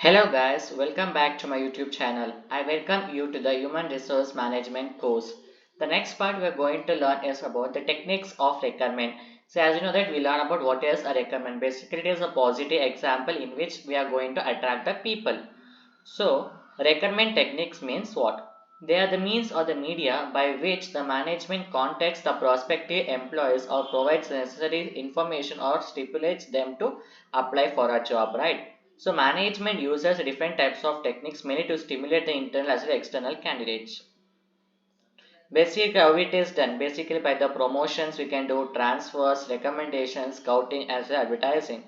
Hello guys, welcome back to my YouTube channel. I welcome you to the Human Resource Management course. The next part we are going to learn is about the techniques of requirement. So as you know that we learn about what is a requirement. Basically it is a positive example in which we are going to attract the people. So requirement techniques means what? They are the means or the media by which the management contacts the prospective employees or provides necessary information or stipulates them to apply for a job, right? So management uses different types of techniques mainly to stimulate the internal as well as external candidates. Basically how it is done, basically by the promotions we can do transfers, recommendations, scouting as well as advertising.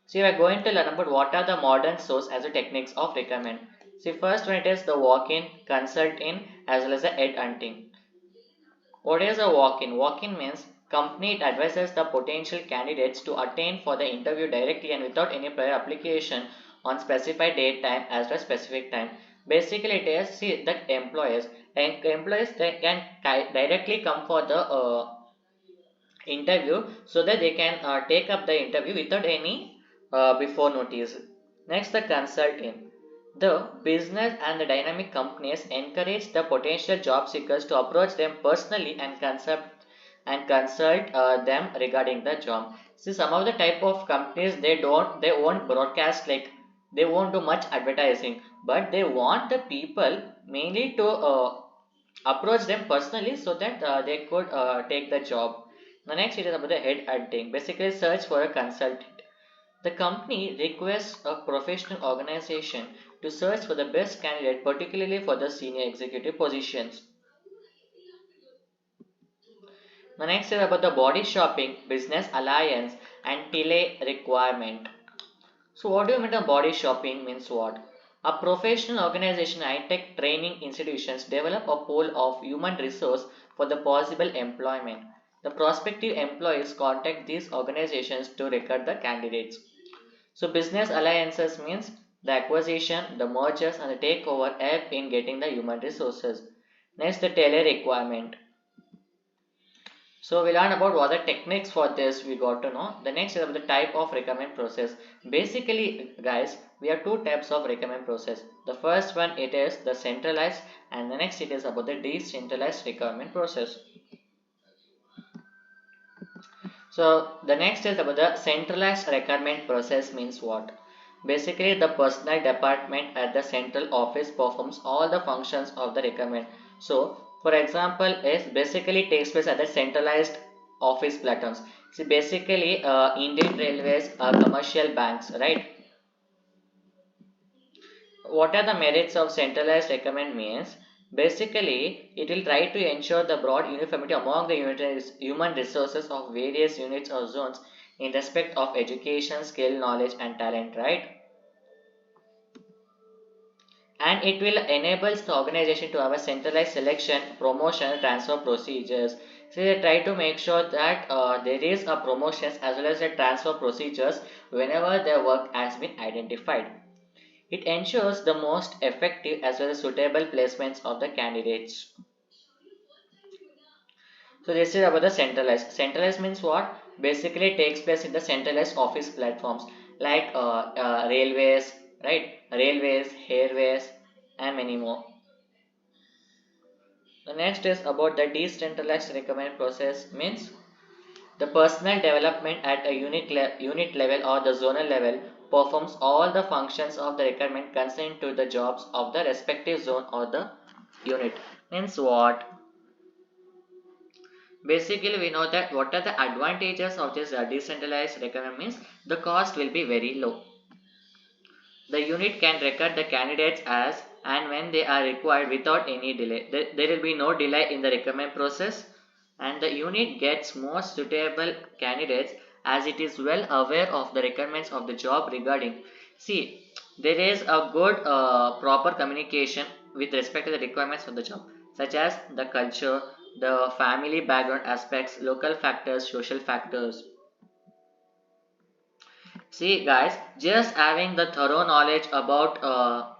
So we are going to learn about what are the modern source as a techniques of recruitment. See first one it is the walk-in, consult-in as well as the head hunting. What is a walk-in? Walk-in means company it advises the potential candidates to attend for the interview directly and without any prior application on specified date time as well as specific time. Basically it is see that employees they can directly come for the interview so that they can take up the interview without any before notice. Next, the consulting. The business and the dynamic companies encourage the potential job seekers to approach them personally and consult them regarding the job. See, some of the type of companies they won't broadcast like they won't do much advertising, but they want the people mainly to approach them personally so that they could take the job. The next it is about the head hunting. Basically, search for a consultant. The company requests a professional organization to search for the best candidate, particularly for the senior executive positions. The next is about the body shopping, business alliance, and tele requirement. So, what do you mean by body shopping means what? A professional organization, high-tech training institutions develop a pool of human resource for the possible employment. The prospective employees contact these organizations to recruit the candidates. So business alliances means the acquisition, the mergers and the takeover help in getting the human resources. Next, the tele requirement. So we learned about what the techniques for this we got to know. The next is about the type of requirement process. Basically, guys, we have two types of requirement process. The first one it is the centralized, and the next it is about the decentralized requirement process. So the next is about the centralized requirement process means what? Basically, the personnel department at the central office performs all the functions of the requirement. So, for example, it basically takes place at the centralized office platforms. See, basically, Indian Railways, commercial banks, right? What are the merits of centralized requirement means? Basically, it will try to ensure the broad uniformity among the human resources of various units or zones in respect of education, skill, knowledge, and talent, right? And it will enables the organization to have a centralized selection, promotion, transfer procedures. So they try to make sure that there is a promotions as well as a transfer procedures whenever their work has been identified. It ensures the most effective as well as suitable placements of the candidates. So this is about the centralized. Centralized means what? Basically takes place in the centralized office platforms like railways, right? Railways, airways, and many more. The next is about the decentralized recruitment process means the personal development at a unit level or the zonal level performs all the functions of the requirement concerned to the jobs of the respective zone or the unit. Means what? Basically, we know that what are the advantages of this decentralized requirement means the cost will be very low. The unit can record the candidates as and when they are required without any delay. There will be no delay in the recruitment process, and the unit gets more suitable candidates as it is well aware of the requirements of the job regarding. See, there is a good proper communication with respect to the requirements of the job, such as the culture, the family background aspects, local factors, social factors. See, guys, just having the thorough knowledge about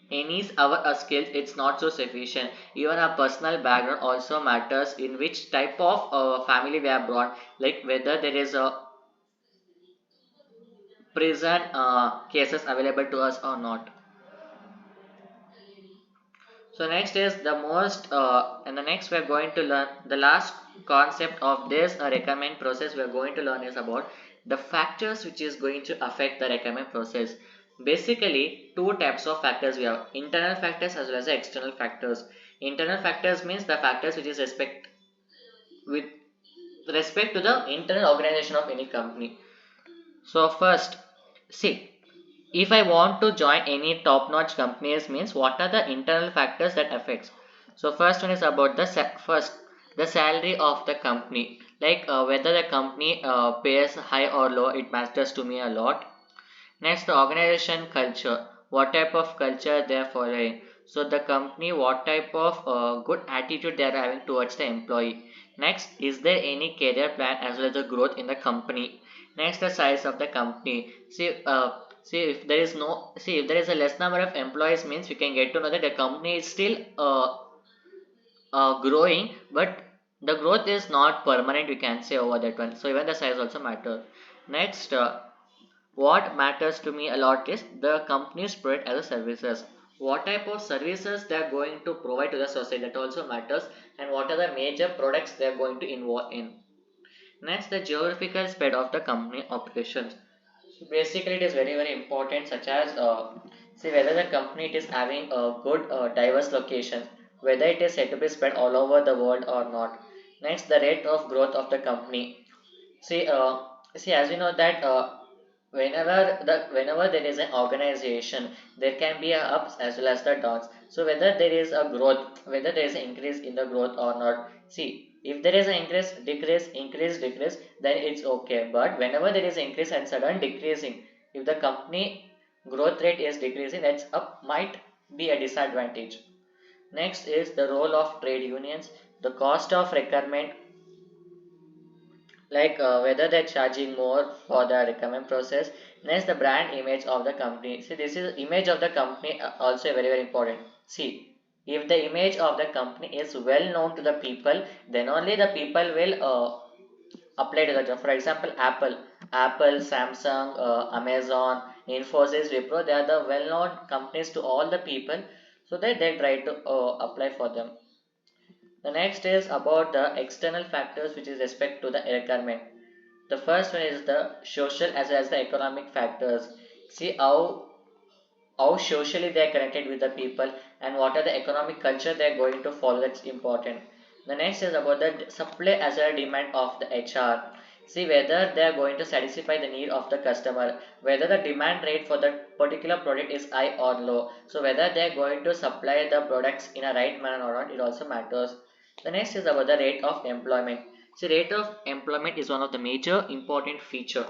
any our skills, it's not so sufficient. Even our personal background also matters. In which type of family we are born, like whether there is a prison cases available to us or not. So next is the most and the next we are going to learn the last concept of this recommend process we are going to learn is about the factors which is going to affect the recommend process. Basically two types of factors we have: internal factors as well as the external factors. Internal factors means the factors which is with respect to the internal organization of any company. So first, see, if I want to join any top-notch companies means what are the internal factors that affects. So first one is about the first the salary of the company, like whether the company pays high or low, it matters to me a lot. Next, the organization culture. What type of culture they are following? So the company, what type of good attitude they are having towards the employee. Next, is there any career plan as well as the growth in the company? Next, the size of the company. See if there is no see if there is a less number of employees means we can get to know that the company is still growing, but the growth is not permanent. We can say over that one. So even the size also matter. Next. What matters to me a lot is the company's product as a services. What type of services they are going to provide to the society, that also matters, and what are the major products they are going to involve in. Next, the geographical spread of the company operations. So basically, it is very important, such as see whether the company it is having a good diverse locations, whether it is said to be spread all over the world or not. Next, the rate of growth of the company. See, as we know that whenever there is an organization, there can be a ups as well as the downs. So whether there is a growth, whether there is an increase in the growth or not. See, if there is an increase, then it's okay. But whenever there is increase and sudden decreasing, if the company growth rate is decreasing, that's up might be a disadvantage. Next is the role of trade unions, the cost of requirement, like whether they're charging more for the recommend process. Next, the brand image of the company. See, this is image of the company also very important. See, if the image of the company is well known to the people, then only the people will apply to the job. For example, Apple, Samsung, Amazon, Infosys, Wipro, they are the well known companies to all the people, so that they try to apply for them. The next is about the external factors which is respect to the requirement. The first one is the social as well as the economic factors. See how socially they are connected with the people and what are the economic culture they are going to follow. That's important. The next is about the supply as well as demand of the HR. See whether they are going to satisfy the need of the customer, whether the demand rate for that particular product is high or low. So whether they are going to supply the products in a right manner or not, it also matters. The next is about the rate of employment. See, rate of employment is one of the major important feature.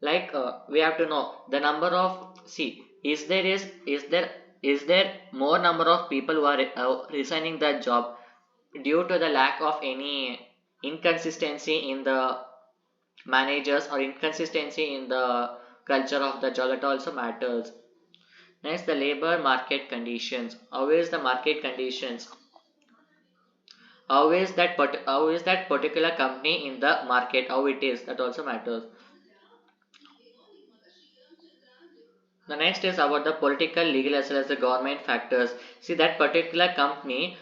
Like we have to know the number of, see, is there more number of people who are resigning the job due to the lack of any inconsistency in the managers or inconsistency in the culture of the job, that also matters. Next, the labor market conditions. How is the market conditions? How is that particular company in the market, how it is, that also matters. The next is about the political, legal as well as the government factors. See that particular company,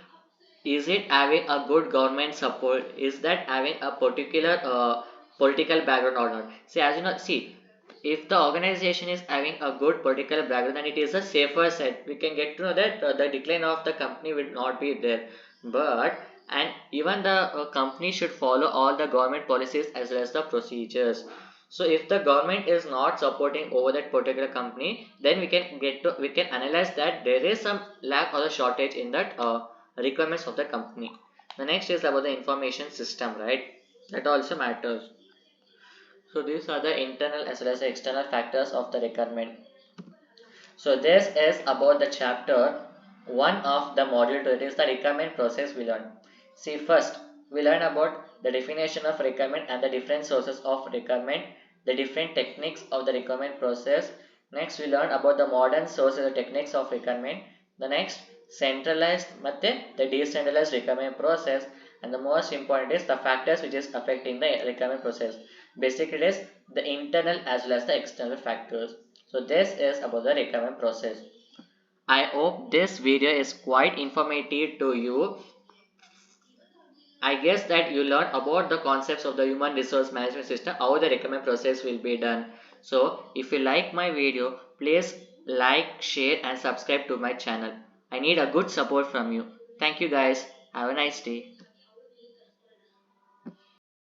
is it having a good government support, is that having a particular political background or not. See, as you know, see, if the organization is having a good political background, then it is a safer set. We can get to know that the decline of the company will not be there. But and even the company should follow all the government policies as well as the procedures. So if the government is not supporting over that particular company, then we can analyze that there is some lack or a shortage in that requirements of the company. The next is about the information system, right? That also matters. So these are the internal as well as the external factors of the requirement. So this is about the chapter 1 of the module 2, it is the requirement process we learn. See, first we learn about the definition of requirement and the different sources of requirement, the different techniques of the requirement process. Next we learn about the modern sources and techniques of requirement. The next, centralized method, the decentralized requirement process, and the most important is the factors which is affecting the requirement process. Basically, it is the internal as well as the external factors. So this is about the requirement process. I hope this video is quite informative to you. I guess that you learn about the concepts of the human resource management system, how the requirement process will be done. So if you like my video, please like, share and subscribe to my channel. I need a good support from you. Thank you guys. Have a nice day.